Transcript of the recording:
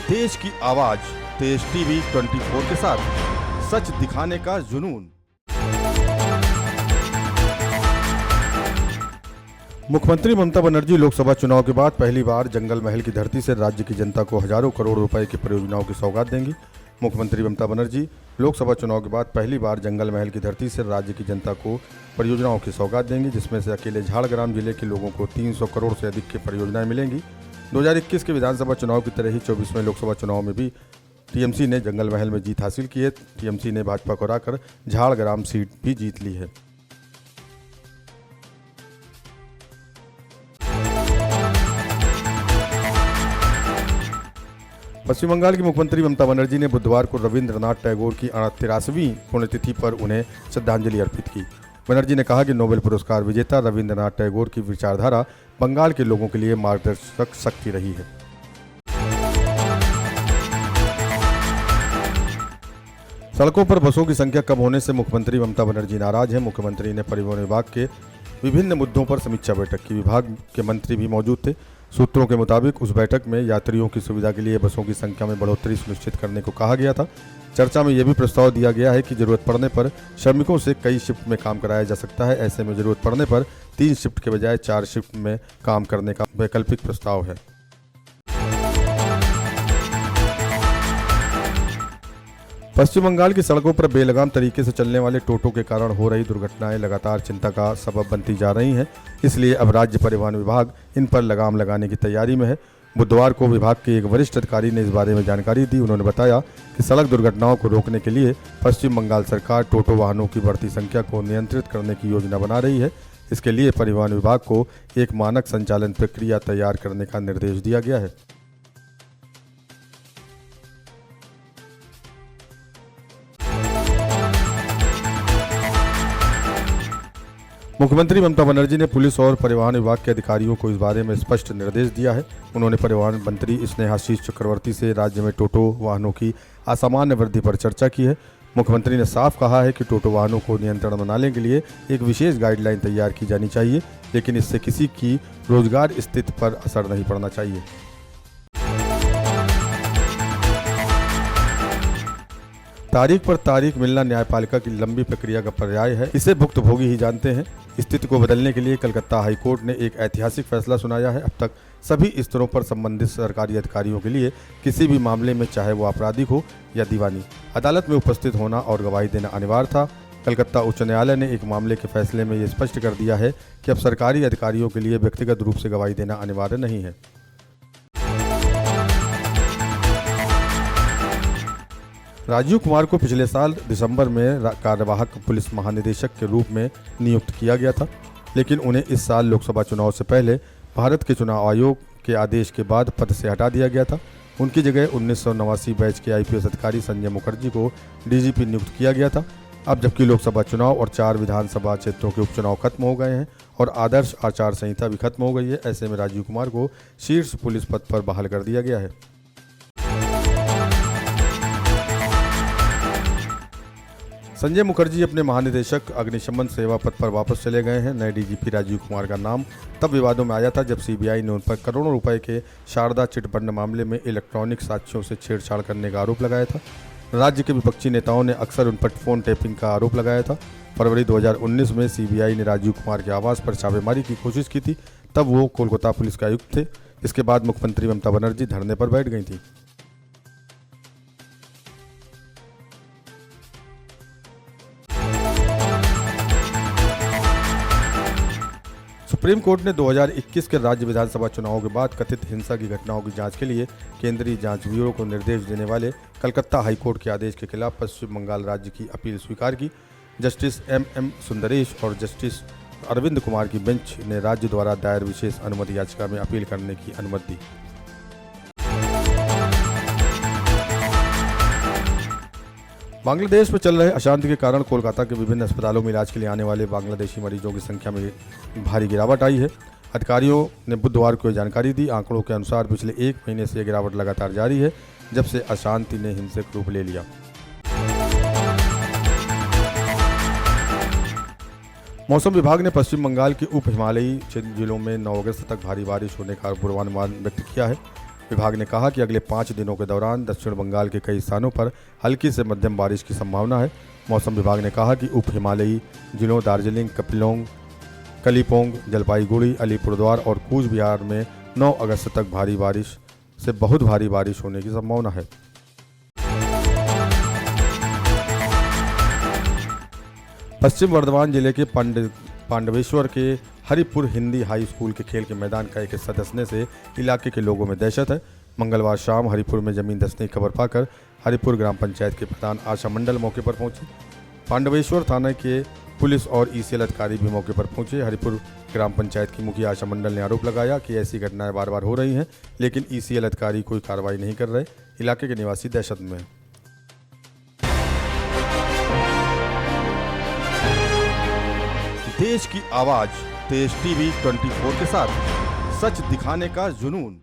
देश की आवाज तेज टीवी 24 के साथ सच दिखाने का जुनून। मुख्यमंत्री ममता बनर्जी लोकसभा चुनाव के बाद पहली बार जंगल महल की धरती से राज्य की जनता को हजारों करोड़ रुपए की परियोजनाओं की सौगात देंगी। मुख्यमंत्री ममता बनर्जी लोकसभा चुनाव के बाद पहली बार जंगल महल की धरती से राज्य की जनता को परियोजनाओं की सौगात देंगी, जिसमें से अकेले झाड़ग्राम जिले के लोगों को 300 करोड़ से अधिक की परियोजनाएं मिलेंगी। 2021 के विधानसभा चुनाव की तरह ही 24वें लोकसभा चुनाव में भी टीएमसी ने जंगल महल में जीत हासिल की है। टीएमसी ने भाजपा को हराकर झाड़ग्राम सीट भी जीत ली है। पश्चिम बंगाल की मुख्यमंत्री ममता बनर्जी ने बुधवार को रविंद्रनाथ टैगोर की 83वीं पुण्यतिथि पर उन्हें श्रद्धांजलि अर्पित की। बनर्जी ने कहा कि नोबेल पुरस्कार विजेता रविंद्रनाथ टैगोर की विचारधारा बंगाल के लोगों के लिए मार्गदर्शक शक्ति रही है। सड़कों पर बसों की संख्या कम होने से मुख्यमंत्री ममता बनर्जी नाराज हैं। मुख्यमंत्री ने परिवहन विभाग के विभिन्न मुद्दों पर समीक्षा बैठक की। विभाग के मंत्री भी मौजूद थे। सूत्रों के मुताबिक उस बैठक में यात्रियों की सुविधा के लिए बसों की संख्या में बढ़ोतरी सुनिश्चित करने को कहा गया था। चर्चा में यह भी प्रस्ताव दिया गया है कि जरूरत पड़ने पर श्रमिकों से कई शिफ्ट में काम कराया जा सकता है। ऐसे में जरूरत पड़ने पर 3 शिफ्ट के बजाय 4 शिफ्ट में काम करने का वैकल्पिक प्रस्ताव है। पश्चिम बंगाल की सड़कों पर बेलगाम तरीके से चलने वाले टोटो के कारण हो रही दुर्घटनाएं लगातार चिंता का सबब बनती जा रही हैं। इसलिए अब राज्य परिवहन विभाग इन पर लगाम लगाने की तैयारी में है। बुधवार को विभाग के एक वरिष्ठ अधिकारी ने इस बारे में जानकारी दी। उन्होंने बताया कि सड़क दुर्घटनाओं को रोकने के लिए पश्चिम बंगाल सरकार टोटो वाहनों की बढ़ती संख्या को नियंत्रित करने की योजना बना रही है। इसके लिए परिवहन विभाग को एक मानक संचालन प्रक्रिया तैयार करने का निर्देश दिया गया है। मुख्यमंत्री ममता बनर्जी ने पुलिस और परिवहन विभाग के अधिकारियों को इस बारे में स्पष्ट निर्देश दिया है। उन्होंने परिवहन मंत्री स्नेहाशीष चक्रवर्ती से राज्य में टोटो वाहनों की असामान्य वृद्धि पर चर्चा की है। मुख्यमंत्री ने साफ कहा है कि टोटो वाहनों को नियंत्रण में लाने के लिए एक विशेष गाइडलाइन तैयार की जानी चाहिए, लेकिन इससे किसी की रोजगार स्थिति पर असर नहीं पड़ना चाहिए। तारीख पर तारीख मिलना न्यायपालिका की लंबी प्रक्रिया का पर्याय है। इसे भुक्तभोगी ही जानते हैं। स्थिति को बदलने के लिए कलकत्ता हाईकोर्ट ने एक ऐतिहासिक फैसला सुनाया है। अब तक सभी स्तरों पर संबंधित सरकारी अधिकारियों के लिए किसी भी मामले में, चाहे वो आपराधिक हो या दीवानी, अदालत में उपस्थित होना और गवाही देना अनिवार्य था। कलकत्ता उच्च न्यायालय ने एक मामले के फैसले में ये स्पष्ट कर दिया है कि अब सरकारी अधिकारियों के लिए व्यक्तिगत रूप से गवाही देना अनिवार्य नहीं है। राजीव कुमार को पिछले साल दिसंबर में कार्यवाहक पुलिस महानिदेशक के रूप में नियुक्त किया गया था, लेकिन उन्हें इस साल लोकसभा चुनाव से पहले भारत के चुनाव आयोग के आदेश के बाद पद से हटा दिया गया था। उनकी जगह 1989 बैच के आईपीएस अधिकारी संजय मुखर्जी को डीजीपी नियुक्त किया गया था। अब जबकि लोकसभा चुनाव और 4 विधानसभा क्षेत्रों के उपचुनाव खत्म हो गए हैं और आदर्श आचार संहिता भी खत्म हो गई है, ऐसे में राजीव कुमार को शीर्ष पुलिस पद पर बहाल कर दिया गया है। संजय मुखर्जी अपने महानिदेशक अग्निशमन सेवा पद पर वापस चले गए हैं। नए डीजीपी राजीव कुमार का नाम तब विवादों में आया था जब सीबीआई ने उन पर करोड़ों रुपए के शारदा चिटफंड मामले में इलेक्ट्रॉनिक साक्ष्यों से छेड़छाड़ करने का आरोप लगाया था। राज्य के विपक्षी नेताओं ने अक्सर उन पर फोन टेपिंग का आरोप लगाया था। फरवरी 2019 में सीबीआई ने राजीव कुमार के आवास पर छापेमारी की कोशिश की थी। तब वो कोलकाता पुलिस के आयुक्त थे। इसके बाद मुख्यमंत्री ममता बनर्जी धरने पर बैठ गई थी। सुप्रीम कोर्ट ने 2021 के राज्य विधानसभा चुनावों के बाद कथित हिंसा की घटनाओं की जांच के लिए केंद्रीय जांच ब्यूरो को निर्देश देने वाले कलकत्ता हाईकोर्ट के आदेश के खिलाफ पश्चिम बंगाल राज्य की अपील स्वीकार की। जस्टिस एम सुंदरेश और जस्टिस अरविंद कुमार की बेंच ने राज्य द्वारा दायर विशेष अनुमति याचिका में अपील करने की अनुमति दी। बांग्लादेश में चल रहे अशांति के कारण कोलकाता के विभिन्न अस्पतालों में इलाज के लिए आने वाले बांग्लादेशी मरीजों की संख्या में भारी गिरावट आई है। अधिकारियों ने बुधवार को जानकारी दी। आंकड़ों के अनुसार पिछले 1 महीने से यह गिरावट लगातार जारी है, जब से अशांति ने हिंसक रूप ले लिया। मौसम विभाग ने पश्चिम बंगाल के उप हिमालयी जिलों में 9 अगस्त तक भारी बारिश होने का पूर्वानुमान व्यक्त किया है। विभाग ने कहा कि अगले 5 दिनों के दौरान दक्षिण बंगाल के कई स्थानों पर हल्की से मध्यम बारिश की संभावना है। मौसम विभाग ने कहा कि उप हिमालयी जिलों दार्जिलिंग, कपिलोंग, कलिम्पोंग, जलपाईगुड़ी, अलीपुरद्वार और कूच बिहार में 9 अगस्त तक भारी बारिश से बहुत भारी बारिश होने की संभावना है। पश्चिम वर्धमान जिले के पांडवेश्वर के हरिपुर हिंदी हाई स्कूल के खेल के मैदान का एक हिस्सा धंसने से इलाके के लोगों में दहशत है। मंगलवार शाम हरिपुर में जमीन धंसने की खबर पाकर हरिपुर ग्राम पंचायत के प्रधान आशा मंडल मौके पर पहुंचे। पांडवेश्वर थाने के पुलिस और ईसीएल अधिकारी भी मौके पर पहुंचे। हरिपुर ग्राम पंचायत की मुखिया आशा मंडल ने आरोप लगाया कि ऐसी घटनाएं बार बार हो रही हैं, लेकिन ईसीएल अधिकारी कोई कार्रवाई नहीं कर रहे। इलाके के निवासी दहशत में हैं। देश की आवाज तेज टीवी 24 के साथ सच दिखाने का जुनून।